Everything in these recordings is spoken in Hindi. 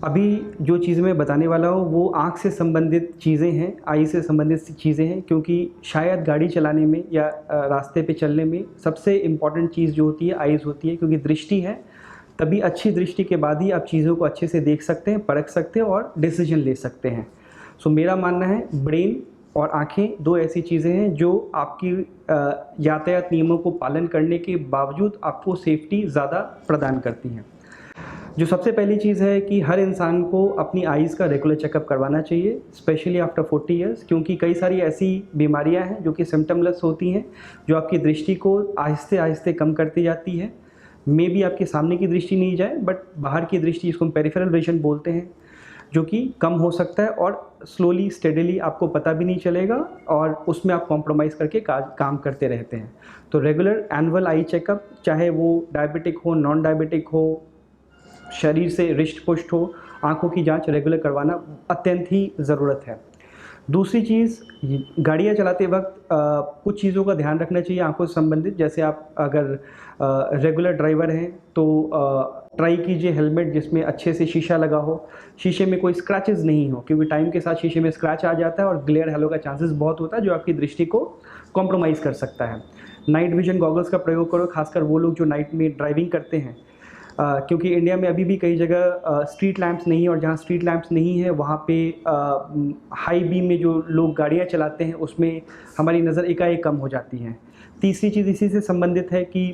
अभी जो चीज़ें मैं बताने वाला हूँ वो आँख से संबंधित चीज़ें हैं, आई से संबंधित चीज़ें हैं, क्योंकि शायद गाड़ी चलाने में या रास्ते पे चलने में सबसे इम्पॉर्टेंट चीज़ जो होती है आईज़ होती है, क्योंकि दृष्टि है, तभी अच्छी दृष्टि के बाद ही आप चीज़ों को अच्छे से देख सकते हैं, परख सकते हैं और डिसीजन ले सकते हैं। सो मेरा मानना है ब्रेन और आँखें 2 ऐसी चीज़ें हैं जो आपकी यातायात नियमों को पालन करने के बावजूद आपको सेफ्टी ज़्यादा प्रदान करती हैं। जो सबसे पहली चीज़ है कि हर इंसान को अपनी आईज़ का रेगुलर चेकअप करवाना चाहिए, स्पेशली आफ्टर 40 ईयर्स, क्योंकि कई सारी ऐसी बीमारियां हैं जो कि सिम्टमलेस होती हैं, जो आपकी दृष्टि को आहिस्ते आहिस्ते कम करती जाती है। मे बी आपके सामने की दृष्टि नहीं जाए, बट बाहर की दृष्टि, जिसको हम पेरिफेरल विजन बोलते हैं, जो कि कम हो सकता है और स्लोली स्टेडिली आपको पता भी नहीं चलेगा और उसमें आप कॉम्प्रोमाइज़ करके काम करते रहते हैं। तो रेगुलर एनुअल आई चेकअप, चाहे वो डायबिटिक हो, नॉन डायबिटिक हो, शरीर से रिष्ट पुष्ट हो, आँखों की जांच रेगुलर करवाना अत्यंत ही ज़रूरत है। दूसरी चीज़, गाड़ियाँ चलाते वक्त कुछ चीज़ों का ध्यान रखना चाहिए आँखों से संबंधित। जैसे आप अगर रेगुलर ड्राइवर हैं तो ट्राई कीजिए हेलमेट जिसमें अच्छे से शीशा लगा हो, शीशे में कोई स्क्रैचेस नहीं हो, क्योंकि टाइम के साथ शीशे में स्क्रैच आ जाता है और ग्लेयर हेलो का चांसेस बहुत होता है, जो आपकी दृष्टि को कॉम्प्रोमाइज़ कर सकता है। नाइट विजन गॉगल्स का प्रयोग करो, खासकर वो लोग जो नाइट में ड्राइविंग करते हैं, क्योंकि इंडिया में अभी भी कई जगह स्ट्रीट लैंप्स नहीं है, और जहाँ स्ट्रीट लैंप्स नहीं है वहाँ पे हाई बीम में जो लोग गाड़ियाँ चलाते हैं उसमें हमारी नज़र एकाएक कम हो जाती है। तीसरी चीज़ इसी से संबंधित है कि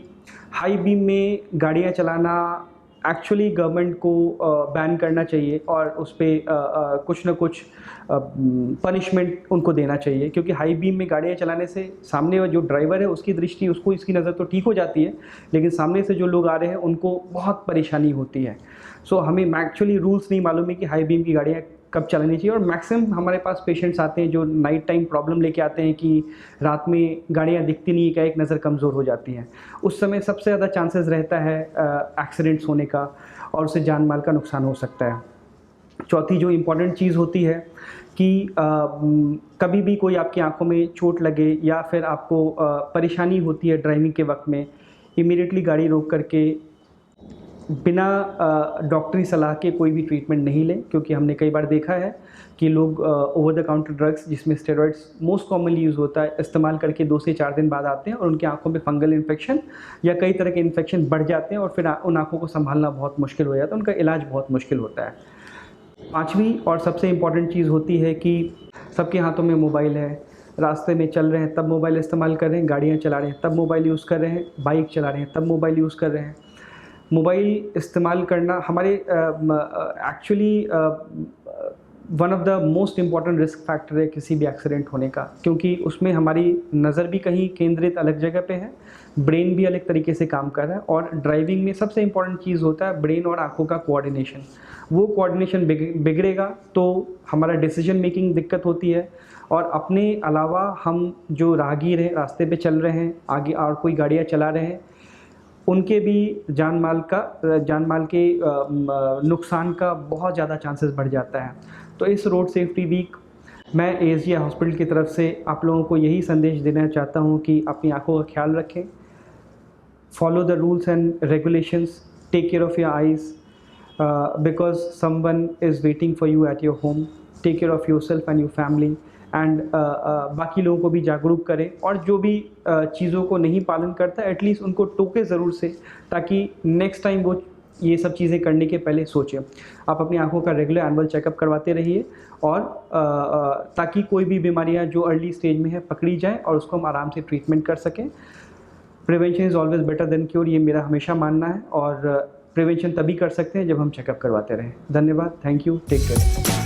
हाई बीम में गाड़ियाँ चलाना एक्चुअली गवर्नमेंट को बैन करना चाहिए और उस पर कुछ ना कुछ पनिशमेंट उनको देना चाहिए, क्योंकि हाई बीम में गाड़ियाँ चलाने से सामने जो ड्राइवर है उसकी दृष्टि, उसको इसकी नज़र तो ठीक हो जाती है, लेकिन सामने से जो लोग आ रहे हैं उनको बहुत परेशानी होती है। सो हमें एक्चुअली रूल्स नहीं मालूम है कि हाई बीम की गाड़ियाँ कब चलानी चाहिए, और मैक्सिमम हमारे पास पेशेंट्स आते हैं जो नाइट टाइम प्रॉब्लम लेके आते हैं कि रात में गाड़ियाँ दिखती नहीं, एक नज़र कमज़ोर हो जाती हैं। उस समय सबसे ज़्यादा चांसेस रहता है एक्सीडेंट्स होने का, और उससे जान माल का नुकसान हो सकता है। चौथी जो इम्पॉर्टेंट चीज़ होती है कि कभी भी कोई आपकी आँखों में चोट लगे या फिर आपको परेशानी होती है ड्राइविंग के वक्त में, इमीडिएटली गाड़ी रोक करके बिना डॉक्टरी सलाह के कोई भी ट्रीटमेंट नहीं लें, क्योंकि हमने कई बार देखा है कि लोग ओवर द काउंटर ड्रग्स, जिसमें स्टेरॉइड्स मोस्ट कॉमनली यूज़ होता है, इस्तेमाल करके 2 से 4 दिन बाद आते हैं और उनकी आंखों में फंगल इन्फेक्शन या कई तरह के इन्फेक्शन बढ़ जाते हैं और फिर उन आंखों को संभालना बहुत मुश्किल हो जाता है, उनका इलाज बहुत मुश्किल होता है। पाँचवीं और सबसे इम्पॉर्टेंट चीज़ होती है कि सबके हाथों में मोबाइल है, रास्ते में चल रहे हैं तब मोबाइल इस्तेमाल कर रहे हैं, गाड़ियाँ चला रहे हैं तब मोबाइल यूज़ कर रहे हैं, बाइक चला रहे हैं तब मोबाइल यूज़ कर रहे हैं। मोबाइल इस्तेमाल करना हमारे actually one of the most important risk factor है किसी भी एक्सीडेंट होने का, क्योंकि उसमें हमारी नज़र भी कहीं केंद्रित अलग जगह पे है, ब्रेन भी अलग तरीके से काम कर रहा है, और ड्राइविंग में सबसे इम्पॉर्टेंट चीज़ होता है ब्रेन और आँखों का कोऑर्डिनेशन। वो कोऑर्डिनेशन बिगड़ेगा तो हमारा डिसीजन मेकिंग दिक्कत होती है, और अपने अलावा हम जो राहगीर हैं, रास्ते पे चल रहे हैं, आगे और कोई गाड़ियाँ चला रहे हैं, उनके भी जान माल के नुकसान का बहुत ज़्यादा चांसेस बढ़ जाता है। तो इस रोड सेफ्टी वीक मैं एएसजी हॉस्पिटल की तरफ से आप लोगों को यही संदेश देना चाहता हूँ कि अपनी आँखों का ख्याल रखें, follow the rules and regulations, take care of your eyes because someone is waiting for you at your home, take care of yourself and your family, and बाकी लोगों को भी जागरूक करें, और जो भी चीज़ों को नहीं पालन करता एटलीस्ट उनको टोके ज़रूर से, ताकि नेक्स्ट टाइम वो ये सब चीज़ें करने के पहले सोचें। आप अपनी आंखों का रेगुलर एनुअल चेकअप करवाते रहिए, और ताकि कोई भी बीमारियां जो अर्ली स्टेज में है पकड़ी जाएं और उसको हम आराम से ट्रीटमेंट कर सकें। Prevention is always better than cure, ये मेरा हमेशा मानना है, और प्रिवेंशन तभी कर सकते हैं जब हम चेकअप करवाते रहें। धन्यवाद, थैंक यू, टेक केयर।